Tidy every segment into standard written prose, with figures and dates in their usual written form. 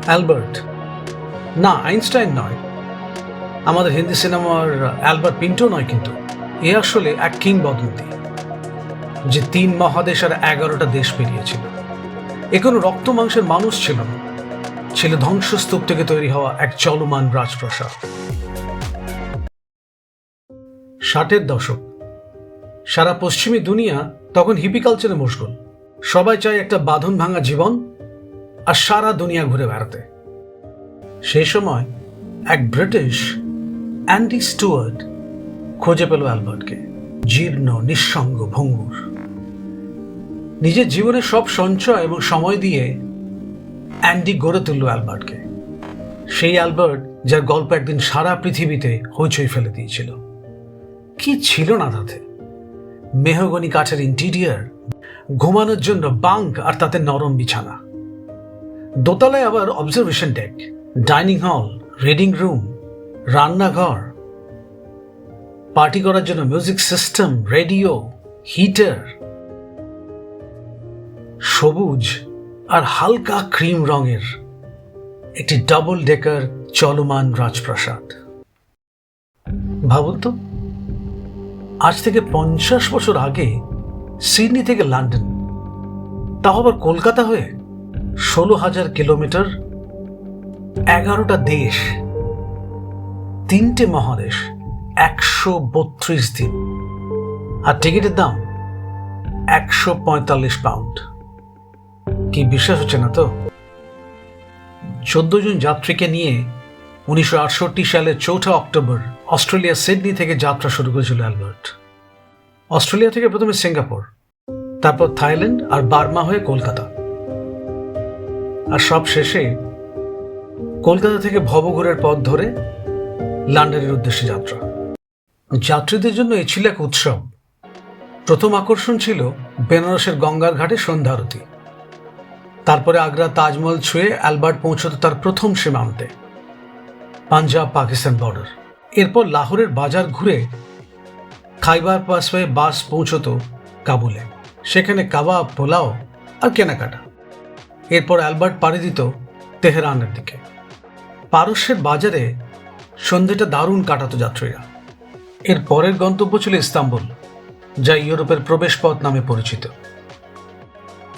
Albert, না Einstein নয়, আমাদের হিন্দি সিনেমার অ্যালবার্ট পিন্টো নয়, কিন্তু এ আসলে এক কিংবদন্তি যে 3 মহাদেশ আর 11টা দেশ পেরিয়েছিল। এ কোনো রক্ত মাংসের মানুষ ছিল না, ছিল ধ্বংসস্তূপ থেকে তৈরি হওয়া এক চলমান রাজপ্রাসাদ। 60-এর দশক, সারা পশ্চিমী দুনিয়া তখন হিপি কালচারে মশগুল। সবাই চায় একটা বাঁধন ভাঙা জীবন আর সারা দুনিয়া ঘুরে বেড়াতে। সেই সময় এক ব্রিটিশ অ্যান্ডি স্টুয়ার্ট খুঁজে পেল অ্যালবার্টকে, জীর্ণ, নিঃসঙ্গ, ভঙ্গুর। নিজের জীবনের সব সঞ্চয় এবং সময় দিয়ে অ্যান্ডি গড়ে তুলল অ্যালবার্টকে, সেই অ্যালবার্ট যার গল্প একদিন সারা পৃথিবীতে হইচই ফেলে দিয়েছিল। কি ছিল না তাতে? মেহগনি কাঠের ইন্টিরিয়ার, ঘুমানোর জন্য বাঙ্ক আর তাতে নরম বিছানা, দোতলায় আবার observation day, dining hall, reading room, রান্নাঘর, পার্টি করার জন্য মিউজিক সিস্টেম, রেডিও, হিটার, সবুজ আর হালকা ক্রিম রঙের একটি ডাবল ডেকার চলমান রাজপ্রাসাদ। ভাবুন তো, আজ থেকে 50 বছর আগে সিডনি থেকে লন্ডন, তাও আবার কলকাতা হয়ে 16,000 কিলোমিটার, 11টা দেশ, 3টে মহাদেশ, 132 দিন, আর টিকিটের দাম 145 পাউন্ড। কি বিশ্বাস হচ্ছে না তো? 14 জন যাত্রীকে নিয়ে 1968 সালের 4 অক্টোবর অস্ট্রেলিয়ার সিডনি থেকে যাত্রা শুরু করেছিল অ্যালবার্ট। অস্ট্রেলিয়া থেকে প্রথমে সিঙ্গাপুর, তারপর থাইল্যান্ড আর বার্মা হয়ে কলকাতা, আর সব শেষে কলকাতা থেকে ভবঘুরের পথ ধরে লন্ডনের উদ্দেশ্যে যাত্রা। যাত্রীদের জন্য এ ছিল এক উৎসব। প্রথম আকর্ষণ ছিল বেনারসের গঙ্গার ঘাটে সন্ধ্যা আরতি। তারপরে আগ্রা তাজমহল ছুঁয়ে অ্যালবার্ট পৌঁছত তার প্রথম সীমান্তে, পাঞ্জাব পাকিস্তান বর্ডার। এরপর লাহোরের বাজার ঘুরে খাইবার পাস হয়ে বাস পৌঁছত কাবুলে, সেখানে কাবাব, পোলাও আর কেনাকাটা। এরপর অ্যালবার্ট পাড়ি দিত তেহরানের দিকে। পারস্যের বাজারে সন্ধ্যেটা দারুণ কাটাতো যাত্রীরা। এর পরের গন্তব্য ছিল ইস্তাম্বুল, যা ইউরোপের প্রবেশপথ নামে পরিচিত।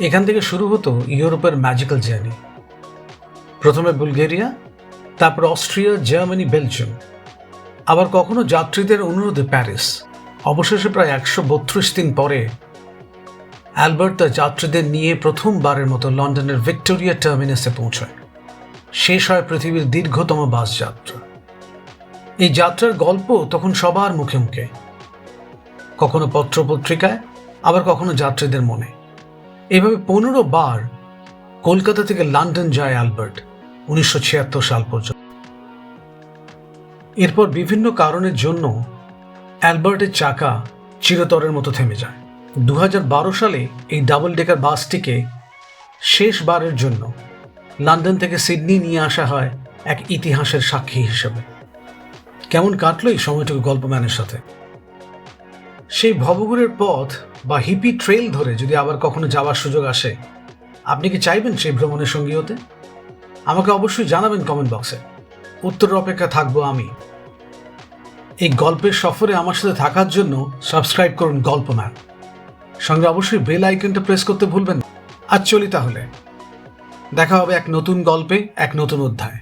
এখান থেকে শুরু হতো ইউরোপের ম্যাজিক্যাল জার্নি। প্রথমে বুলগেরিয়া, তারপর অস্ট্রিয়া, জার্মানি, বেলজিয়াম, আবার কখনো যাত্রীদের অনুরোধে প্যারিস। অবশেষে প্রায় 132 দিন পরে অ্যালবার্ট তার যাত্রীদের নিয়ে প্রথমবারের মতো লন্ডনের ভিক্টোরিয়া টার্মিনাসে পৌঁছায়। শেষ হয় পৃথিবীর দীর্ঘতম বাস যাত্রা। এই যাত্রার গল্প তখন সবার মুখে মুখে, কখনো পত্রপত্রিকায়, আবার কখনো যাত্রীদের মনে। এভাবে 15 বার কলকাতা থেকে লন্ডন যায় অ্যালবার্ট 1976 সাল পর্যন্ত। এরপর বিভিন্ন কারণের জন্য অ্যালবার্টের চাকা চিরতরের মতো থেমে যায়। 2012 সালে এই ডাবল ডেকার বাসটিকে শেষবারের জন্য লন্ডন থেকে সিডনি নিয়ে আসা হয় এক ইতিহাসের সাক্ষী হিসেবে। কেমন কাটলো এই সময়টুকু গল্পম্যানের সাথে? সেই ভবঘুরের পথ বা হিপি ট্রেল ধরে যদি আবার কখনো যাওয়ার সুযোগ আসে, আপনি কি চাইবেন সেই ভ্রমণের সঙ্গী হতে? আমাকে অবশ্যই জানাবেন কমেন্ট বক্সে। উত্তরের অপেক্ষা থাকবো আমি। এই গল্পের সফরে আমার সাথে থাকার জন্য সাবস্ক্রাইব করুন গল্পম্যান, সঙ্গে অবশ্যই বেল আইকনটা প্রেস করতে ভুলবেন না। আজ চলি তাহলে, দেখা হবে এক নতুন গল্পে, এক নতুন অধ্যায়।